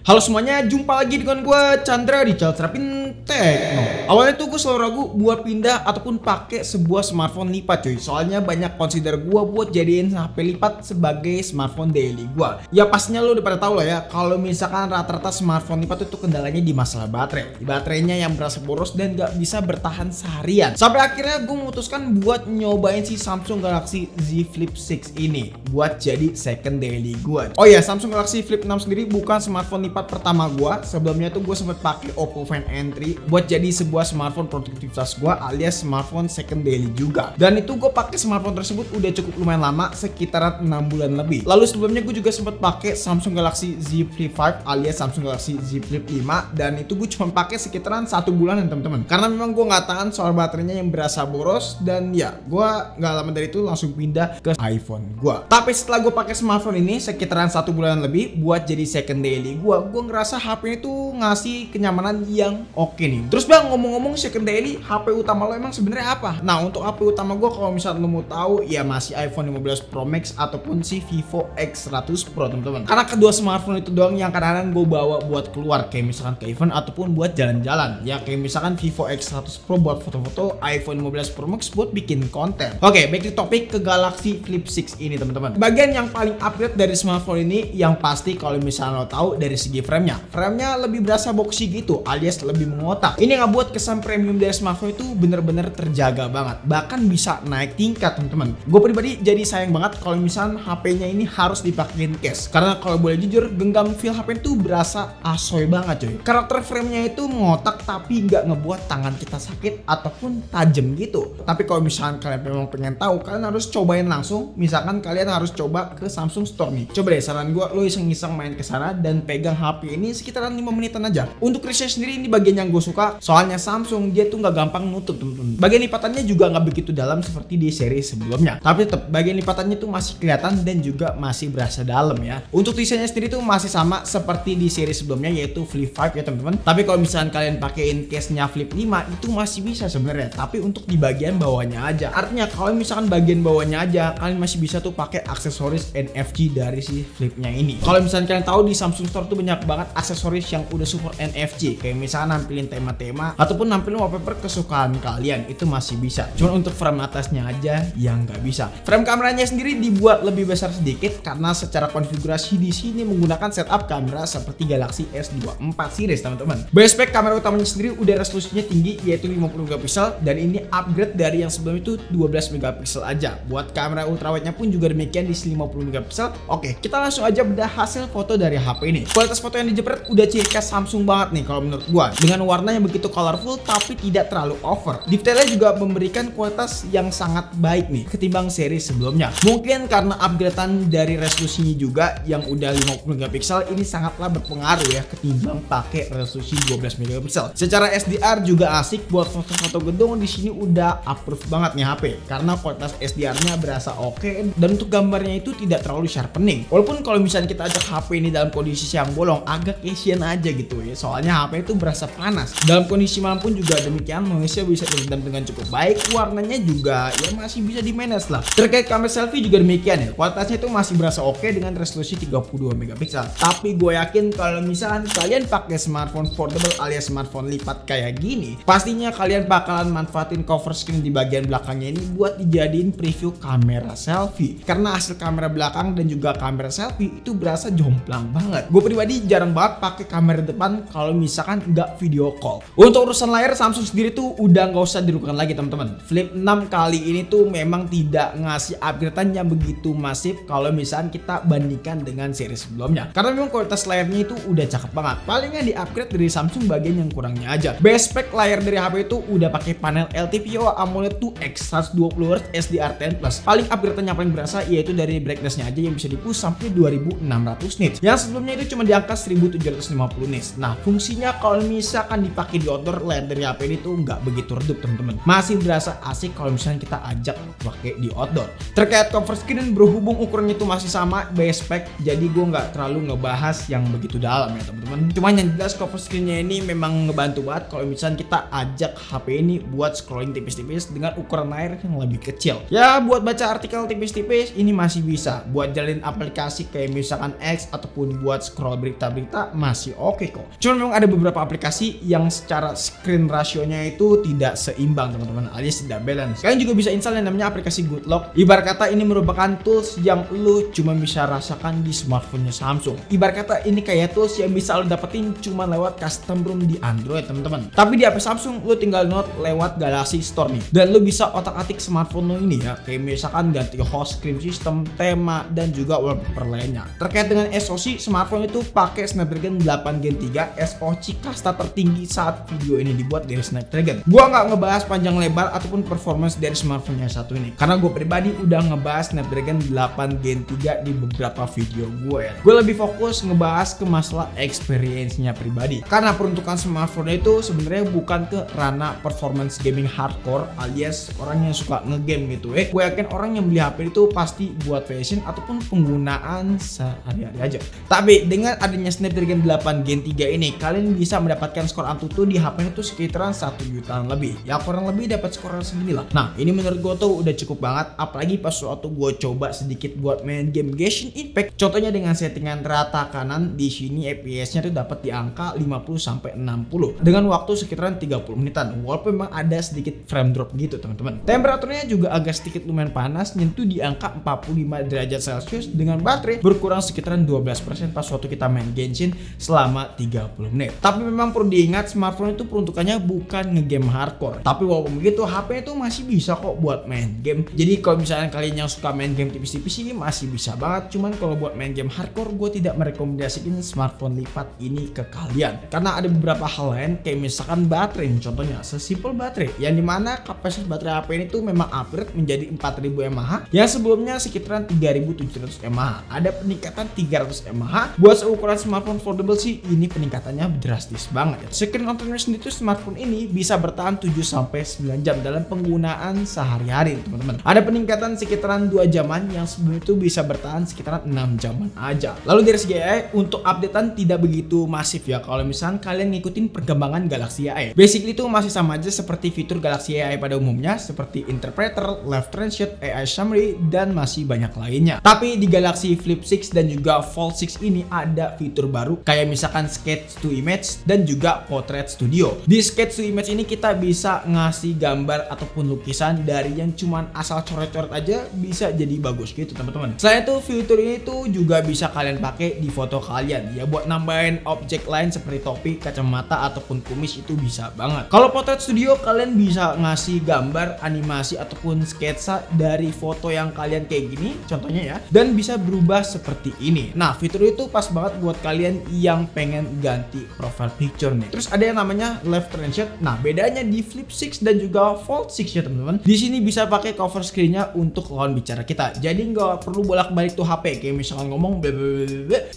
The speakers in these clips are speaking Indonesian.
Halo semuanya, jumpa lagi dengan gue Chandra di Caltrapin Techno. Awalnya tuh gue selalu ragu buat pindah ataupun pakai sebuah smartphone lipat cuy. Soalnya banyak consider gue buat jadiin HP lipat sebagai smartphone daily gue. Ya pastinya lo udah pada tahu lah ya, kalau misalkan rata-rata smartphone lipat itu kendalanya di masalah baterai. Baterainya yang berasa boros dan gak bisa bertahan seharian. Sampai akhirnya gue memutuskan buat nyobain si Samsung Galaxy Z Flip 6 ini buat jadi second daily gue. Oh ya, Samsung Galaxy Flip 6 sendiri bukan smartphone lipat pertama gua. Sebelumnya tuh gue sempet pakai Oppo Find N3 buat jadi sebuah smartphone produktivitas gua alias smartphone second daily juga. Dan itu gue pakai smartphone tersebut udah cukup lumayan lama, sekitaran 6 bulan lebih. Lalu sebelumnya gue juga sempet pakai Samsung Galaxy Z Flip 5 alias Samsung Galaxy Z Flip 5, dan itu gue cuma pakai sekitaran 1 bulan teman-teman. Karena memang gue nggak tahan soal baterainya yang berasa boros, dan ya gue nggak lama dari itu langsung pindah ke iPhone gua. Tapi setelah gue pakai smartphone ini sekitaran 1 bulan lebih buat jadi second daily gue ngerasa HP ini tuh ngasih kenyamanan yang oke nih. Terus bang, ngomong-ngomong second daily, HP utama lo emang sebenarnya apa? Nah, untuk HP utama gue kalau misalnya lo mau tahu ya masih iPhone 15 Pro Max ataupun si Vivo X100 Pro teman-teman. Karena kedua smartphone itu doang yang kadang-kadang gue bawa buat keluar, kayak misalkan ke event ataupun buat jalan-jalan. Ya kayak misalkan Vivo X100 Pro buat foto-foto, iPhone 15 Pro Max buat bikin konten. Oke, back to topik ke Galaxy Flip 6 ini teman-teman. Bagian yang paling upgrade dari smartphone ini yang pasti kalau misalnya lo tahu dari segi framenya lebih berasa boxy gitu alias lebih mengotak. Ini nggak buat kesan premium dari smartphone itu bener-bener terjaga banget, bahkan bisa naik tingkat teman-teman. Gue pribadi jadi sayang banget kalau misalnya HP-nya ini harus dipakein case, karena kalau boleh jujur genggam feel HP itu berasa asoy banget cuy. Karakter framenya itu mengotak tapi nggak ngebuat tangan kita sakit ataupun tajam gitu. Tapi kalau misalnya kalian memang pengen tahu, kalian harus cobain langsung. Misalkan kalian harus coba ke Samsung Store nih, coba deh saran gue, lo iseng-iseng main ke sana dan pegang HP ini sekitaran 5 menitan aja. Untuk reset sendiri ini bagian yang gue suka, soalnya Samsung dia tuh nggak gampang nutup temen-temen. Bagian lipatannya juga nggak begitu dalam seperti di seri sebelumnya, tapi tetap bagian lipatannya tuh masih kelihatan dan juga masih berasa dalam ya. Untuk desainnya sendiri tuh masih sama seperti di seri sebelumnya yaitu Flip 5 ya teman-teman. Tapi kalau misalkan kalian pakein case-nya Flip 5 itu masih bisa sebenarnya, tapi untuk di bagian bawahnya aja. Artinya kalau misalkan bagian bawahnya aja kalian masih bisa tuh pakai aksesoris NFC dari si Flip-nya ini. Kalau misalkan kalian tahu di Samsung Store tuh banyak banget aksesoris yang udah support NFC, kayak misalnya nampilin tema-tema ataupun nampilin wallpaper kesukaan kalian, itu masih bisa. Cuman untuk frame atasnya aja yang nggak bisa. Frame kameranya sendiri dibuat lebih besar sedikit karena secara konfigurasi di sini menggunakan setup kamera seperti Galaxy S24 series teman-teman. Base spek kamera utamanya sendiri udah resolusinya tinggi yaitu 50 megapiksel, dan ini upgrade dari yang sebelum itu 12 megapiksel aja. Buat kamera ultrawide-nya pun juga demikian di 50 megapiksel. Oke, kita langsung aja bedah hasil foto dari HP ini. Kualitas foto yang dijepret udah ciri khas Samsung banget nih kalau menurut gua, dengan warna yang begitu colorful tapi tidak terlalu over. Detailnya juga memberikan kualitas yang sangat baik nih ketimbang seri sebelumnya. Mungkin karena upgradean dari resolusinya juga yang udah 50 megapiksel ini sangatlah berpengaruh ya ketimbang pakai resolusi 12 megapiksel. Secara SDR juga asik, buat foto-foto gedung di sini udah approve banget nih HP karena kualitas SDR-nya berasa oke, dan untuk gambarnya itu tidak terlalu sharpening. Walaupun kalau misalnya kita ajak HP ini dalam kondisi siang bolong agak kasihan aja gitu ya, soalnya HP itu berasa panas. Dalam kondisi malam pun juga demikian, noise-nya bisa diredam dengan cukup baik, warnanya juga ya masih bisa di manage lah. Terkait kamera selfie juga demikian ya, kualitasnya itu masih berasa oke dengan resolusi 32 megapiksel. Tapi gue yakin kalau misalkan kalian pakai smartphone foldable alias smartphone lipat kayak gini, pastinya kalian bakalan manfaatin cover screen di bagian belakangnya ini buat dijadiin preview kamera selfie, karena hasil kamera belakang dan juga kamera selfie itu berasa jomplang banget. Gue pribadi jarang banget pakai kamera depan kalau misalkan nggak video call. Untuk urusan layar, Samsung sendiri tuh udah nggak usah diragukan lagi teman-teman. Flip 6 kali ini tuh memang tidak ngasih upgradean yang begitu masif kalau misalkan kita bandingkan dengan seri sebelumnya, karena memang kualitas layarnya itu udah cakep banget. Palingnya di upgrade dari Samsung bagian yang kurangnya aja. Base spek layar dari HP itu udah pakai panel LTPO AMOLED 2X 120Hz SDR10+. Paling upgradean yang paling berasa yaitu dari brightness-nya aja yang bisa di-push sampai 2600 nits. Yang sebelumnya itu cuma di angka 1750 nits. Nah, fungsinya kalau misalkan dipakai di outdoor, layar dari HP ini tuh nggak begitu redup teman-teman. Masih berasa asik kalau misalnya kita ajak pakai di outdoor. Terkait cover screen, berhubung ukurannya itu masih sama base spek, jadi gue nggak terlalu ngebahas yang begitu dalam ya teman-teman. Cuman yang jelas cover screen-nya ini memang ngebantu banget kalau misalnya kita ajak HP ini buat scrolling tipis-tipis dengan ukuran layar yang lebih kecil. Ya buat baca artikel tipis-tipis ini masih bisa. Buat jalin aplikasi kayak misalkan X ataupun buat scroll berita berita-berita masih oke kok. Cuma memang ada beberapa aplikasi yang secara screen rasionya itu tidak seimbang teman-teman, alias tidak balance. Kalian juga bisa install yang namanya aplikasi Goodlock. Ibarat kata ini merupakan tools yang lu cuma bisa rasakan di smartphone-nya Samsung. Ibarat kata ini kayak tools yang bisa lu dapetin cuma lewat custom ROM di Android teman-teman. Tapi di HP Samsung lu tinggal download lewat Galaxy Store nih, dan lu bisa otak-atik smartphone lu ini ya, kayak misalkan ganti host, screen system, tema, dan juga wallpaper lainnya. Terkait dengan SoC, smartphone itu pakai Snapdragon 8 Gen 3 SoC kasta tertinggi saat video ini dibuat dari Snapdragon. Gua nggak ngebahas panjang lebar ataupun performance dari smartphone yang satu ini, karena gue pribadi udah ngebahas Snapdragon 8 Gen 3 di beberapa video gue ya. Gue lebih fokus ngebahas ke masalah experience-nya pribadi, karena peruntukan smartphone itu sebenarnya bukan ke ranah performance gaming hardcore alias orang yang suka ngegame gitu. Gue yakin orang yang beli HP itu pasti buat fashion ataupun penggunaan sehari-hari aja. Tapi dengan adanya Snapdragon 8 Gen 3 ini, kalian bisa mendapatkan skor Antutu di HP itu sekitaran 1 jutaan lebih. Ya kurang lebih dapat skor segini lah. Nah, ini menurut gue tuh udah cukup banget, apalagi pas waktu gue coba sedikit buat main game Genshin Impact. Contohnya dengan settingan rata kanan, di sini FPS-nya tuh dapat di angka 50 sampai 60 dengan waktu sekitaran 30 menitan. Walaupun memang ada sedikit frame drop gitu teman-teman. Temperaturnya juga agak sedikit lumayan panas, nyentuh di angka 45 derajat Celcius dengan baterai berkurang sekitaran 12% pas waktu kita main Genshin selama 30 menit. Tapi memang perlu diingat, smartphone itu peruntukannya bukan ngegame hardcore. Tapi walaupun begitu, HP itu masih bisa kok buat main game. Jadi kalau misalnya kalian yang suka main game tipis-tipis ini masih bisa banget. Cuman kalau buat main game hardcore, gue tidak merekomendasikan smartphone lipat ini ke kalian, karena ada beberapa hal lain kayak misalkan baterai. Contohnya sesimpel baterai, yang dimana kapasitas baterai HP ini tuh memang upgrade menjadi 4000 mAh yang sebelumnya sekitaran 3700 mAh. Ada peningkatan 300 mAh. Buat seukuran smartphone foldable sih ini peningkatannya drastis banget ya. Screen on time sendiri tuh smartphone ini bisa bertahan 7-9 jam dalam penggunaan sehari-hari teman-teman. Ada peningkatan sekitaran 2 jaman yang sebelum itu bisa bertahan sekitaran 6 jaman aja. Lalu dari segi AI, untuk updatean tidak begitu masif ya kalau misalnya kalian ngikutin perkembangan Galaxy AI. Basically itu masih sama aja seperti fitur Galaxy AI pada umumnya, seperti interpreter, left translate, AI summary, dan masih banyak lainnya. Tapi di Galaxy Flip 6 dan juga Fold 6 ini ada fitur baru kayak misalkan Sketch to Image dan juga Portrait Studio. Di Sketch to Image ini kita bisa ngasih gambar ataupun lukisan dari yang cuman asal coret-coret aja bisa jadi bagus gitu teman-teman. Selain itu fitur ini tuh juga bisa kalian pakai di foto kalian ya, buat nambahin objek lain seperti topi, kacamata, ataupun kumis itu bisa banget. Kalau Portrait Studio kalian bisa ngasih gambar, animasi, ataupun sketsa dari foto yang kalian kayak gini contohnya ya, dan bisa berubah seperti ini. Nah, fitur itu pas banget buat kalian yang pengen ganti profile picture nih. Terus ada yang namanya left translate. Nah, bedanya di Flip 6 dan juga Fold 6 ya teman-teman. Di sini bisa pakai cover screen-nya untuk lawan bicara kita. Jadi nggak perlu bolak-balik tuh HP kayak misalkan ngomong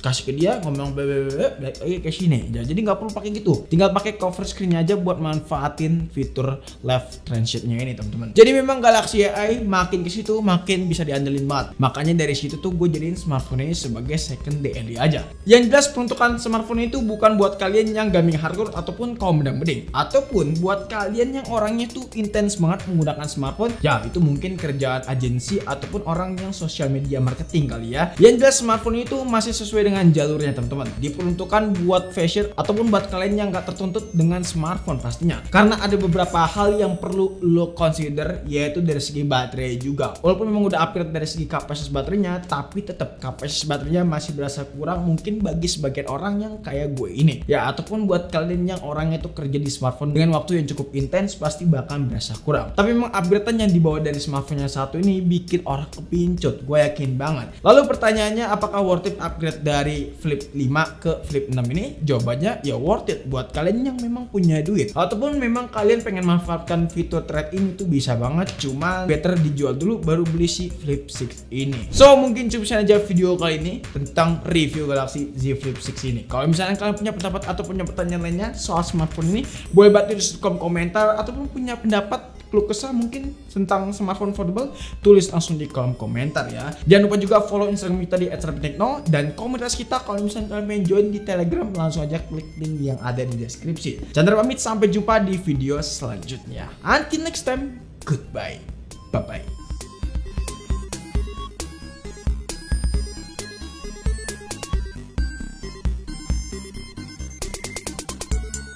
kasih ke dia, ngomong balik lagi ke sini. Jadi nggak perlu pakai gitu. Tinggal pakai cover screen-nya aja buat manfaatin fitur left translate-nya ini teman-teman. Jadi memang Galaxy AI makin ke situ makin bisa diandelin banget. Makanya dari situ tuh gue jadiin smartphone ini sebagai second daily aja. Yang jelas peruntukan smartphone itu bukan buat kalian yang gaming hardcore ataupun kaum bedang-beding, ataupun buat kalian yang orangnya tuh intens banget menggunakan smartphone. Ya itu mungkin kerjaan agensi ataupun orang yang social media marketing kali ya. Yang jelas smartphone itu masih sesuai dengan jalurnya teman-teman. Diperuntukkan buat fashion ataupun buat kalian yang gak tertuntut dengan smartphone pastinya. Karena ada beberapa hal yang perlu lo consider, yaitu dari segi baterai juga. Walaupun memang udah upgrade dari segi kapasitas baterainya, tapi tetap kapasitas baterainya masih berasa kurang mungkin bagi sebagian orang yang kayak gue ini. Ya ataupun buat kalian yang orangnya tuh kerja di smartphone dengan waktu yang cukup intens pasti bakal berasa kurang. Tapi memang upgradean yang dibawa dari smartphone yang satu ini bikin orang kepincut, gue yakin banget. Lalu pertanyaannya, apakah worth it upgrade dari Flip 5 ke Flip 6 ini? Jawabannya ya worth it buat kalian yang memang punya duit, ataupun memang kalian pengen manfaatkan fitur trade in itu bisa banget. Cuma better dijual dulu baru beli si Flip 6 ini. So mungkin cukup sekian aja video kali ini tentang review Galaxy Z Flip 6 ini. Kalau misalnya kalian punya pendapat atau punya pertanyaan lainnya soal smartphone ini, boleh bantu di kolom komentar, ataupun punya pendapat keluh kesah mungkin tentang smartphone foldable, tulis langsung di kolom komentar ya. Jangan lupa juga follow Instagram kita di @serapintekno, dan komunitas kita kalau misalnya kalian pengen join di Telegram langsung aja klik link yang ada di deskripsi. Chandra pamit, sampai jumpa di video selanjutnya. Until next time, goodbye, bye bye.